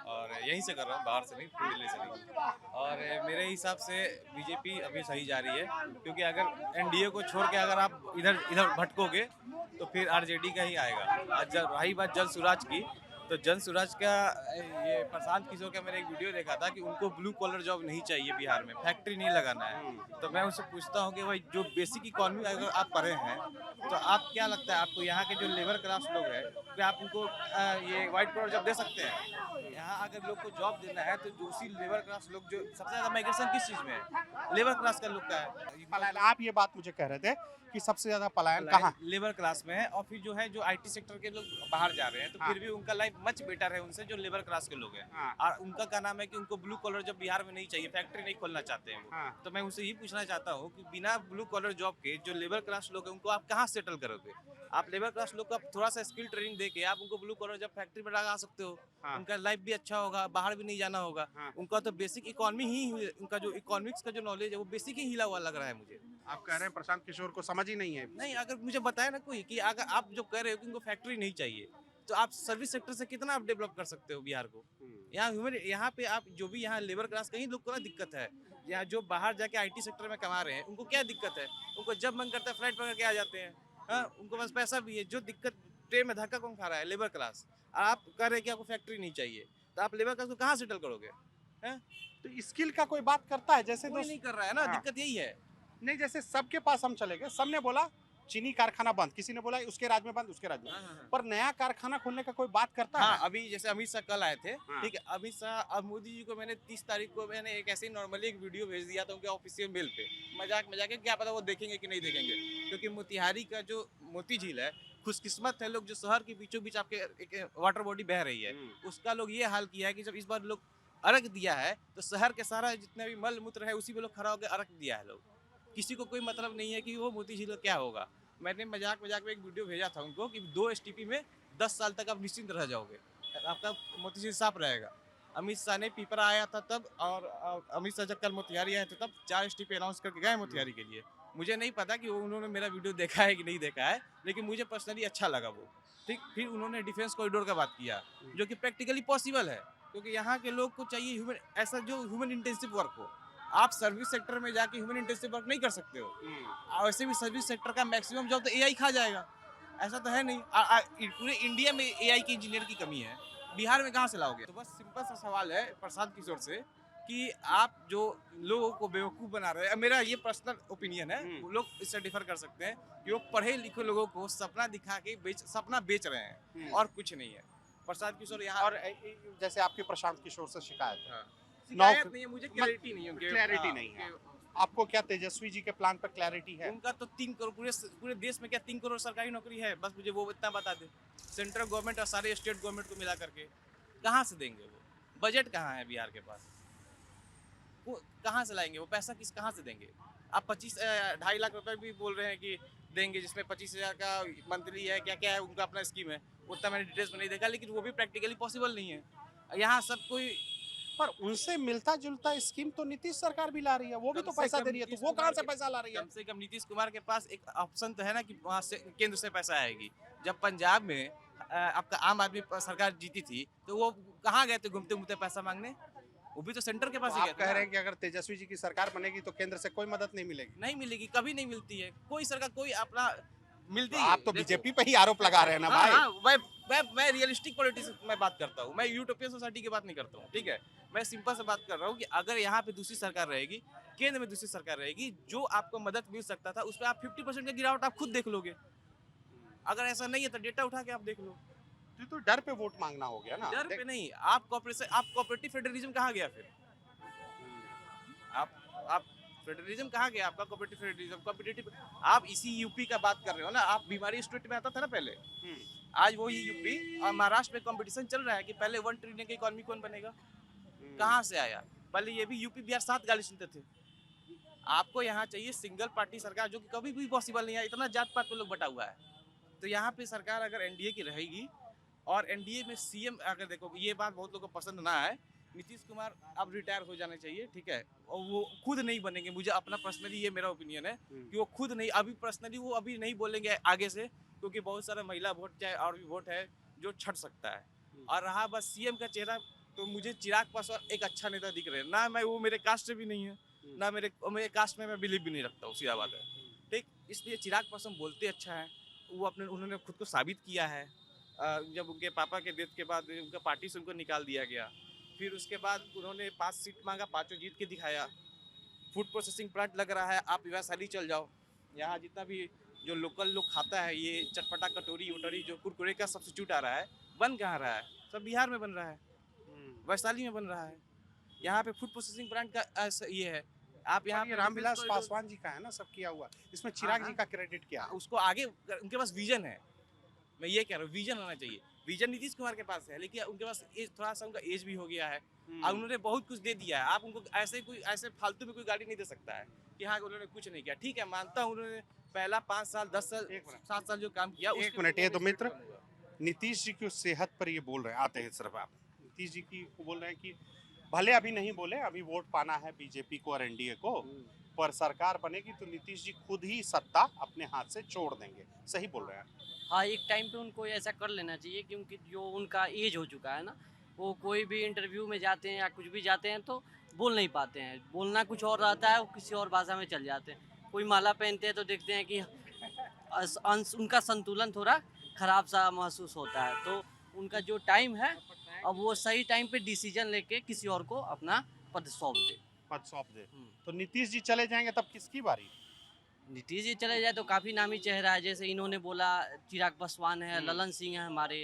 और यहीं से कर रहा हूँ, बाहर से नहीं, दिल्ली से नहीं। और मेरे हिसाब से बीजेपी अभी सही जा रही है, क्योंकि अगर एनडीए को छोड़ के अगर आप इधर भटकोगे तो फिर आरजेडी का ही आएगा। आज रही बात जन स्वराज की, तो जन स्वराज का ये प्रशांत किशोर का मैंने एक वीडियो देखा था कि उनको ब्लू कॉलर जॉब नहीं चाहिए बिहार में, फैक्ट्री नहीं लगाना है। तो मैं उनसे पूछता हूँ कि भाई जो बेसिक इकोनॉमी अगर आप पढ़े हैं, तो आप क्या लगता है आपको यहाँ के जो लेबर क्लास लोग हैं, क्या आप उनको ये वाइट कॉलर जॉब दे सकते हैं? यहाँ अगर लोग को जॉब देना है तो दूसरी लेबर क्लास लोग, जो सबसे ज़्यादा माइग्रेशन किस चीज़ में है? लेबर क्लास का लोग का है। आप ये बात मुझे कह रहे थे कि सबसे ज्यादा पलायन कहाँ? लेबर क्लास में है। और फिर जो है जो आईटी सेक्टर के लोग बाहर जा रहे हैं, तो फिर भी उनका लाइफ मच बेटर है उनसे जो लेबर क्लास के लोग हैं। और उनका क्या नाम है कि उनको ब्लू कॉलर जॉब बिहार में नहीं चाहिए, फैक्ट्री नहीं खोलना चाहते हैं वो। तो मैं उनसे यही पूछना चाहता हूँ कि बिना ब्लू कॉलर जॉब के जो लेबर क्लास लोग हैं उनको आप कहाँ सेटल करोगे? आप लेबर क्लास लोग को आप थोड़ा सा स्किल ट्रेनिंग देके आप उनको ब्लू कॉलर जॉब फैक्ट्री में लगा सकते हो। उनका लाइफ भी अच्छा होगा, बाहर भी नहीं जाना होगा। उनका तो बेसिक इकोनॉमी ही, उनका जो इकोनॉमिक्स का जो नॉलेज है वो बेसिक ही हिला हुआ लग रहा है मुझे। आप कह रहे हैं प्रशांत किशोर को समझ ही नहीं है? नहीं, अगर मुझे बताया ना कोई कि अगर आप जो कह रहे हो कि उनको फैक्ट्री नहीं चाहिए, तो आप सर्विस सेक्टर से कितना आप डेवलप कर सकते हो बिहार को? यहाँ पे आप जो भी यहाँ लेबर क्लास कहीं लोग को ना दिक्कत है, यहाँ जो बाहर जाके आईटी सेक्टर में कमा रहे हैं उनको क्या दिक्कत है? उनको जब मन करता है फ्लाइट पकड़ के आ जाते हैं। हाँ, उनको बस पैसा भी है। जो दिक्कत ट्रेन में धक्का कौन खा रहा है? Labour class. आप कह रहे हैं कि आपको फैक्ट्री नहीं चाहिए, तो आप लेबर क्लास को कहाँ सेटल करोगे? तो स्किल का कोई बात करता है? जैसे कोई नहीं कर रहा है ना, दिक्कत यही है। नहीं, जैसे सबके पास हम चले गए, सबने बोला चीनी कारखाना बंद, किसी ने बोला उसके राज्य में बंद, उसके राज्य में, पर नया कारखाना खोलने का कोई बात करता है? अभी जैसे अमित शाह कल आए थे, ठीक है, अमित शाह अब मोदी जी को मैंने 30 तारीख को मैंने एक ऐसे ही नॉर्मली एक वीडियो भेज दिया था उनके ऑफिशियल मेल पे, मजाक के क्या पता वो देखेंगे कि नहीं देखेंगे, क्योंकि मोतिहारी का जो मोती झील है, खुशकिस्मत है लोग जो शहर के बीचों बीच आपके एक वाटर बॉडी बह रही है, उसका लोग ये हाल किया है कि जब इस बार लोग अर्घ दिया है तो शहर के सारा जितने भी मल मूत्र है उसी पे लोग खड़ा होकर अर्घ दिया है लोग। किसी को कोई मतलब नहीं है कि वो मोती झील का क्या होगा। मैंने मजाक में एक वीडियो भेजा था उनको कि 2 STP में 10 साल तक आप निश्चिंत रह जाओगे, आपका मोती झील साफ रहेगा। अमित शाह ने पीपरा आया था तब, और अमित शाह जब कल मोतिहारी आए थे तब 4 STP अनाउंस करके गए मोतिहारी के लिए। मुझे नहीं पता कि उन्होंने मेरा वीडियो देखा है कि नहीं देखा है, लेकिन मुझे पर्सनली अच्छा लगा वो। ठीक, फिर उन्होंने डिफेंस कॉरिडोर का बात किया जो कि प्रैक्टिकली पॉसिबल है, क्योंकि यहाँ के लोग को चाहिए ऐसा जो ह्यूमन इंटेंसिव वर्क हो। आप सर्विस सेक्टर में जाके ह्यूमन इंटेंसिव वर्क नहीं कर सकते हो। वैसे भी सर्विस सेक्टर का मैक्सिमम जॉब तो AI खा जाएगा, ऐसा तो है नहीं। पूरे इंडिया में AI के इंजीनियर की कमी है, बिहार में कहाँ से लाओगे? तो बस सिंपल सा सवाल है प्रशांत किशोर से कि आप जो लोगों को बेवकूफ़ बना रहे हैं, मेरा ये पर्सनल ओपिनियन है, लोग इससे डिफर कर सकते हैं कि वो पढ़े लिखे लोगों को सपना दिखा के सपना बेच रहे हैं और कुछ नहीं है। प्रशांत किशोर यहाँ, और जैसे आपके प्रशांत किशोर से शिकायत है, शिकायत नहीं है, मुझे क्लैरिटी नहीं है, क्लैरिटी नहीं है। आपको क्या तेजस्वी जी के प्लान पर क्लैरिटी है? उनका तो 3 करोड़ पूरे देश में क्या 3 करोड़ सरकारी नौकरी है, बस मुझे वो इतना बता दे। सेंट्रल गवर्नमेंट और सारे स्टेट गवर्नमेंट को मिला करके कहाँ से देंगे वो? बजट कहाँ है बिहार के पास? वो कहाँ से लाएंगे वो पैसा? कहाँ से देंगे? आप 2.5 लाख रुपए भी बोल रहे हैं कि देंगे, जिसमें 25,000 का मंथली है, क्या क्या है उनका अपना स्कीम है, उतना मैंने डिटेल्स में नहीं देखा, लेकिन वो भी प्रैक्टिकली पॉसिबल नहीं है। यहाँ सब कोई पर उनसे मिलता जुलता स्कीम तो नीतीश सरकार भी ला रही है, वो भी तो पैसा दे रही है, तो वो कहाँ से पैसा ला रही है? कम से कम नीतीश कुमार के पास एक ऑप्शन तो है ना कि वहाँ से केंद्र से पैसा आएगी। जब पंजाब में आपका आम आदमी सरकार जीती थी तो वो कहाँ गए थे घूमते घूमते पैसा मांगने? वो भी तो सेंटर के पास ही आप गए थे कह ना। रहे हैं कि अगर तेजस्वी जी की सरकार बनेगी तो केंद्र से कोई मदद नहीं मिलेगी? नहीं मिलेगी, कभी नहीं मिलती है कोई सरकार, कोई अपना मिलती है। आप तो बीजेपी पे ही आरोप लगा रहे हैं ना भाई। मैं रियलिस्टिक पॉलिटिक्स में बात करता हूँ, मैं यूटोपियन सोसाइटी की बात नहीं करता हूँ, ठीक है। मैं सिंपल से बात कर रहा हूँ कि अगर यहाँ पे दूसरी सरकार रहेगी, केंद्र में दूसरी सरकार रहेगी, जो आपको मदद मिल सकता था उस पर आप 50% का गिरावट आप खुद देख लोगे। अगर ऐसा नहीं है तो डेटा उठा के आप देख लो। तो डर पे वोट मांगना हो गया ना। डर पे नहीं, आप कोऑपरेटिव फेडरलिज्म कहाँ गया फिर? आप फेडरलिज्म कहाँ गया आपका? Cooperative federalism, competitive. आप इसी यूपी का बात कर रहे हो ना, आप बीमारी स्टेट में आता था ना पहले, आज वो ही यूपी और महाराष्ट्र में कंपटीशन चल रहा है कि पहले 1 ट्रिलियन की इकोनॉमी कौन बनेगा। कहाँ से आया? पहले ये भी यूपी बिहार 7 गाली सुनते थे। आपको यहाँ चाहिए सिंगल पार्टी सरकार, जो कि कभी भी पॉसिबल नहीं है, इतना जात पात पे लोग बटा हुआ है। तो यहाँ पे सरकार अगर एनडीए की रहेगी और एनडीए में सीएम, अगर देखो ये बात बहुत लोगों को पसंद ना आए, नीतीश कुमार अब रिटायर हो जाने चाहिए, ठीक है, और वो खुद नहीं बनेंगे। मुझे अपना पर्सनली ये मेरा ओपिनियन है कि वो खुद नहीं, अभी पर्सनली वो अभी नहीं बोलेंगे आगे से, क्योंकि बहुत सारा महिला वोट चाहे और भी वोट है जो छट सकता है। और रहा बस सीएम का चेहरा, तो मुझे चिराग पासवान एक अच्छा नेता दिख रहे हैं ना। मैं वो मेरे कास्ट से भी नहीं है ना, मेरे कास्ट में मैं बिलीव भी नहीं रखता हूँ, सीधा बात है, ठीक। इसलिए चिराग पासवान बोलते अच्छा है, वो उन्होंने खुद को साबित किया है। जब उनके पापा के डेथ के बाद उनका पार्टी से उनको निकाल दिया गया, फिर उसके बाद उन्होंने 5 सीट मांगा, 5 जीत के दिखाया। फूड प्रोसेसिंग प्लांट लग रहा है, आप वैशाली चल जाओ, यहाँ जितना भी जो लोकल लोग खाता है, ये चटपटा कटोरी वटोरी जो कुरकुरे का सब्स्टिट्यूट आ रहा है, बन कहाँ रहा है? सब बिहार में बन रहा है, वैशाली में बन रहा है। यहाँ पे फूड प्रोसेसिंग प्लांट का ये है। आप यहाँ पे रामविलास पासवान जी का है ना सब किया हुआ, इसमें चिराग जी का क्रेडिट क्या? उसको आगे उनके पास विजन है, मैं ये कह रहा हूँ, विजन होना चाहिए। विजन नीतीश कुमार के पास है, लेकिन उनके पास थोड़ा सा उनका एज भी हो गया है और उन्होंने बहुत कुछ दे दिया है। आप उनको ऐसे फालतू में कोई गाड़ी नहीं दे सकता है कि हाँ उन्होंने कुछ नहीं किया। ठीक है, मानता हूँ उन्होंने पहला 5 साल 10 साल 7 साल जो काम किया। एक मिनट, ये तो मित्र नीतीश जी की सेहत पर ये बोल रहे हैं, आते हैं सिर्फ आप नीतीश जी की बोल रहे हैं कि भले अभी नहीं बोले, अभी वोट पाना है बीजेपी को और एनडीए को, पर सरकार बनेगी तो नीतीश जी खुद ही सत्ता अपने हाथ से छोड़ देंगे। सही बोल रहे हैं? हाँ, एक टाइम पे उनको ऐसा कर लेना चाहिए, क्योंकि जो उनका एज हो चुका है ना, वो कोई भी इंटरव्यू में जाते हैं या कुछ भी जाते हैं तो बोल नहीं पाते हैं। बोलना कुछ और रहता है, वो किसी और भाषा में चल जाते हैं। कोई माला पहनते हैं तो देखते हैं कि उनका संतुलन थोड़ा खराब सा महसूस होता है। तो उनका जो टाइम है, अब वो सही टाइम पे डिसीजन लेके किसी और को अपना पद सौंप दे। तो नीतीश जी चले जाएंगे तब किसकी बारी? नीतीश जी चले जाए तो काफी नामी चेहरा है, जैसे इन्होंने बोला चिराग पासवान है, ललन सिंह है हमारे।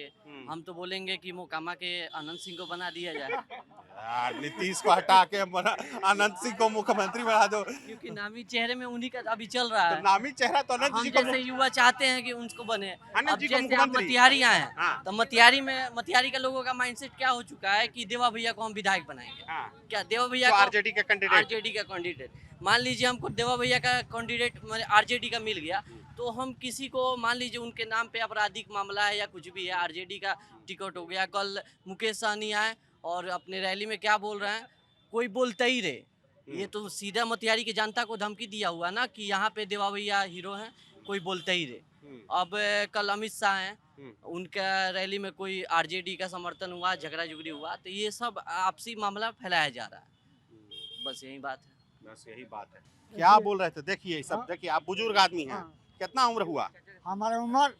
हम तो बोलेंगे कि मोकामा के अनंत सिंह को बना दिया जाए। यार नीतीश को हटा के अनंत सिंह को मुख्यमंत्री बना दो, क्योंकि नामी चेहरे में उन्हीं का अभी चल रहा है। तो नामी चेहरा तो अनंत जी को, जैसे युवा चाहते हैं कि उनको बने। अनंत अब जी को जैसे आप मुख्यमंत्री। मतिहारी आए हैं, हाँ। तो मतिहारी का लोगों का माइंडसेट क्या हो चुका है कि देवा भैया को हम विधायक बनाएंगे। क्या देवा भैया तो को आरजेडी का कैंडिडेट, मान लीजिए हमको देवा भैया का कैंडिडेट आरजेडी का मिल गया, तो हम किसी को मान लीजिए उनके नाम पे आपराधिक मामला है या कुछ भी है, आरजेडी का टिकट हो गया। कल मुकेश सहनी आए और अपने रैली में क्या बोल रहे हैं, कोई बोलते ही रहे। ये तो सीधा मतिहारी की जनता को धमकी दिया हुआ ना कि यहाँ पे देवा भैया हीरो हैं, कोई बोलते ही रहे। अब कल अमित शाह हैं, उनका रैली में कोई आरजेडी का समर्थन हुआ, झगड़ा झुगड़ी हुआ, तो ये सब आपसी मामला फैलाया जा रहा है। बस यही बात है। बस यही बात है। क्या बोल रहे थे? देखिए सब, देखिए आप बुजुर्ग आदमी हैं, कितना उम्र हुआ? हमारा उम्र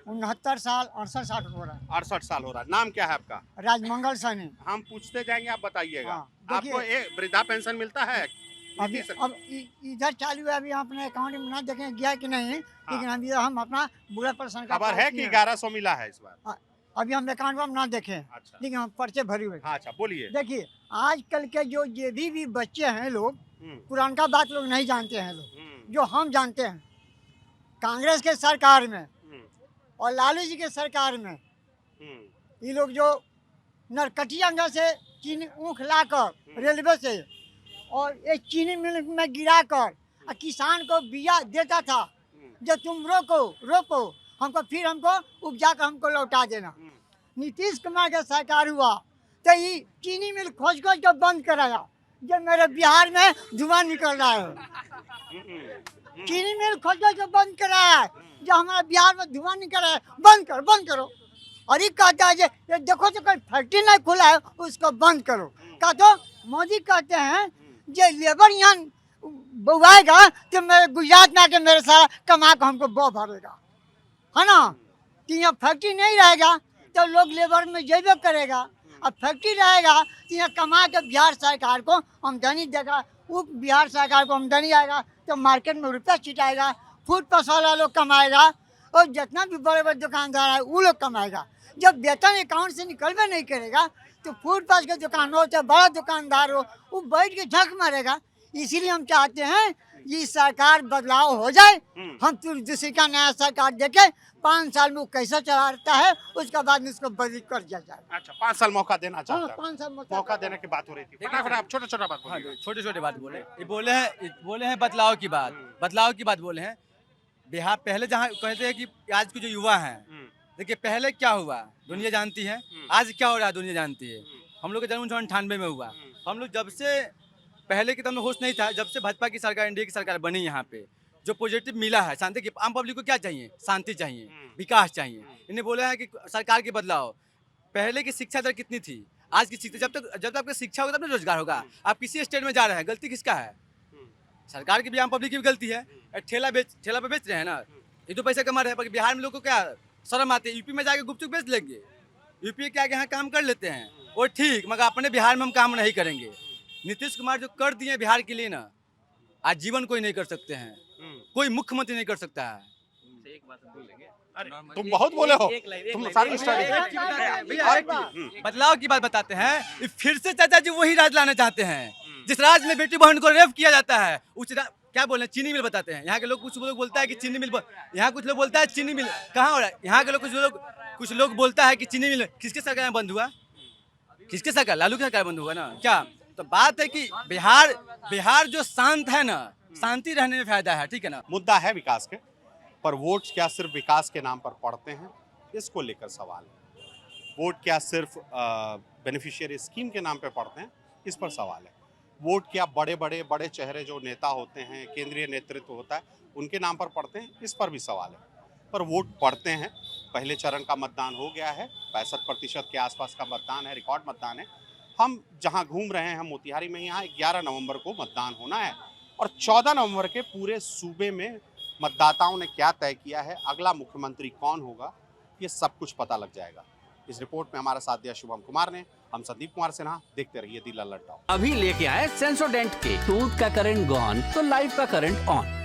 69 साल 68 साल हो रहा है। 68 साल हो रहा है। नाम क्या है आपका? राजमंगल सैनी। हम पूछते जाएंगे, आप बताइएगा। देखिए, आपको एक वृद्धा पेंशन मिलता है? अब इधर चालू है, अभी अपने अकाउंट में ना देखें गया कि नहीं, लेकिन अभी हम अपना बुरा पेंशन का खबर है कि 1100 मिला है इस बार। अभी हम अकाउंट में ना देखें। अच्छा। लेकिन हम पर्चे भरे हुए। अच्छा, बोलिए। देखिए, आजकल के जो ये भी बच्चे हैं लोग, पुरानका बात लोग नहीं जानते हैं लोग, जो हम जानते हैं। कांग्रेस के सरकार में और लालू जी के सरकार में ये लोग जो नरकटिया से चीनी ऊख लाकर रेलवे से और एक चीनी मिल में गिराकर और किसान को बिया देता था, जो तुम रोपो हमको, फिर हमको उपजा कर हमको लौटा देना। नीतीश कुमार का सरकार हुआ तो ये चीनी मिल खोज कर बंद कराया, जो मेरे बिहार में धुआं निकल रहा है। चीनी मिल खोज कर बंद कराया है, जो हमारा बिहार में धुआं निकल रहा है, बंद करो। और ये कहता है ये देखो तो कोई फैक्ट्री नहीं खुला है, उसको बंद करो। का तो मोदी कहते हैं जो लेबर यहाँ बुआएगा तो मेरे गुजरात में आके मेरे सारा कमा के हमको बो भरेगा, है ना। तो यहाँ फैक्ट्री नहीं रहेगा तो लोग लेबर में जेबे करेगा, अब फैक्ट्री रहेगा तो यहाँ कमा के बिहार सरकार को आमदनी देगा, वो बिहार सरकार को आमदनी आएगा तो मार्केट में रुपया छिटाएगा, फूड पास वाला लोग कमाएगा और जितना भी बड़े बड़े दुकानदार है वो लोग कमाएगा। जब वेतन अकाउंट से निकलबे नहीं करेगा तो फूड पास के दुकान हो चाहे बड़ा दुकानदार हो, वो बैठ के झक मारेगा। इसीलिए हम चाहते हैं ये सरकार बदलाव हो जाए, हम फिर दूसरी का नया सरकार देखे 5 साल में वो कैसा चलाता है, उसके बाद में उसको बदली कर दिया जाए। अच्छा 5 साल मौका देना चाहता है। 5 साल मौका देने की बात हो रही थी। फटाफट आप छोटा बात बोलिए। छोटे बात बोले, ये बोले हैं बदलाव की बात बोले हैं। बिहार पहले जहाँ कहते हैं कि आज के जो युवा हैं, देखिए पहले क्या हुआ दुनिया जानती है, आज क्या हो रहा है दुनिया जानती है। हम लोग का जन्म 98 में हुआ, हम लोग जब से पहले की तरह होश नहीं था, जब से भाजपा की सरकार इंडिया की सरकार बनी, यहाँ पे जो पॉजिटिव मिला है शांति की, आम पब्लिक को क्या चाहिए, शांति चाहिए, विकास चाहिए। इन्हें बोला है कि सरकार के बदलाव, पहले की शिक्षा दर कितनी थी, आज की शिक्षा, जब तक आपका शिक्षा होगा तब ना रोजगार होगा। आप किसी स्टेट में जा रहे हैं, गलती किसका है, सरकार की भी, आम पब्लिक की भी गलती है। ठेला पे बेच रहे हैं ना, ये तो पैसा कमा रहे हैं, पर बिहार में लोग को क्या शर्म आती है, यूपी में जाके गुपचुप बेच लेंगे, यूपी के आगे यहाँ काम कर लेते हैं वो ठीक, मगर अपने बिहार में हम काम नहीं करेंगे। नीतीश कुमार जो कर दिए बिहार के लिए ना, आज जीवन कोई नहीं कर सकते हैं, कोई मुख्यमंत्री नहीं कर सकता है। एक बात बोलेंगे, तुम बहुत बोले हो, तुम सारी बदलाव की बात बताते हैं। फिर से चाचा जी वही राज लाना चाहते हैं, जिस राज में बेटी बहन को रेप किया जाता है, उस क्या बोले चीनी मिल बताते हैं। यहाँ के लोग कुछ लोग बोलता है कि चीनी मिल, यहाँ कुछ लोग बोलता है चीनी मिल कहाँ हो रहा है, यहाँ के लोग कुछ लोग बोलता है कि चीनी मिल किसके सरकार में बंद हुआ, किसके सरकार, लालू की सरकार बंद हुआ ना क्या। तो बात है कि बिहार जो शांत है ना, शांति रहने में फायदा है, ठीक है ना। मुद्दा है विकास के, पर वोट क्या सिर्फ विकास के नाम पर पड़ते हैं, इसको लेकर सवाल है। वोट क्या सिर्फ बेनिफिशियरी स्कीम के नाम पे पड़ते हैं, इस पर सवाल है। वोट क्या बड़े चेहरे जो नेता होते हैं, केंद्रीय नेतृत्व होता है, उनके नाम पर पड़ते हैं, इस पर भी सवाल है। पर वोट पड़ते हैं, पहले चरण का मतदान हो गया है, 65% के आसपास का मतदान है, रिकॉर्ड मतदान है। हम जहां घूम रहे हैं, हम मोतिहारी में, यहाँ 11 नवंबर को मतदान होना है और 14 नवंबर के पूरे सूबे में मतदाताओं ने क्या तय किया है, अगला मुख्यमंत्री कौन होगा, ये सब कुछ पता लग जाएगा। इस रिपोर्ट में हमारा साथ दिया शुभम कुमार ने, हम संदीप कुमार सिन्हा। देखते रहिए दी लल्लड़ टॉक। अभी लेके आए सेंसोडेंट के, टूथ का करंट गॉन तो लाइफ का करंट ऑन।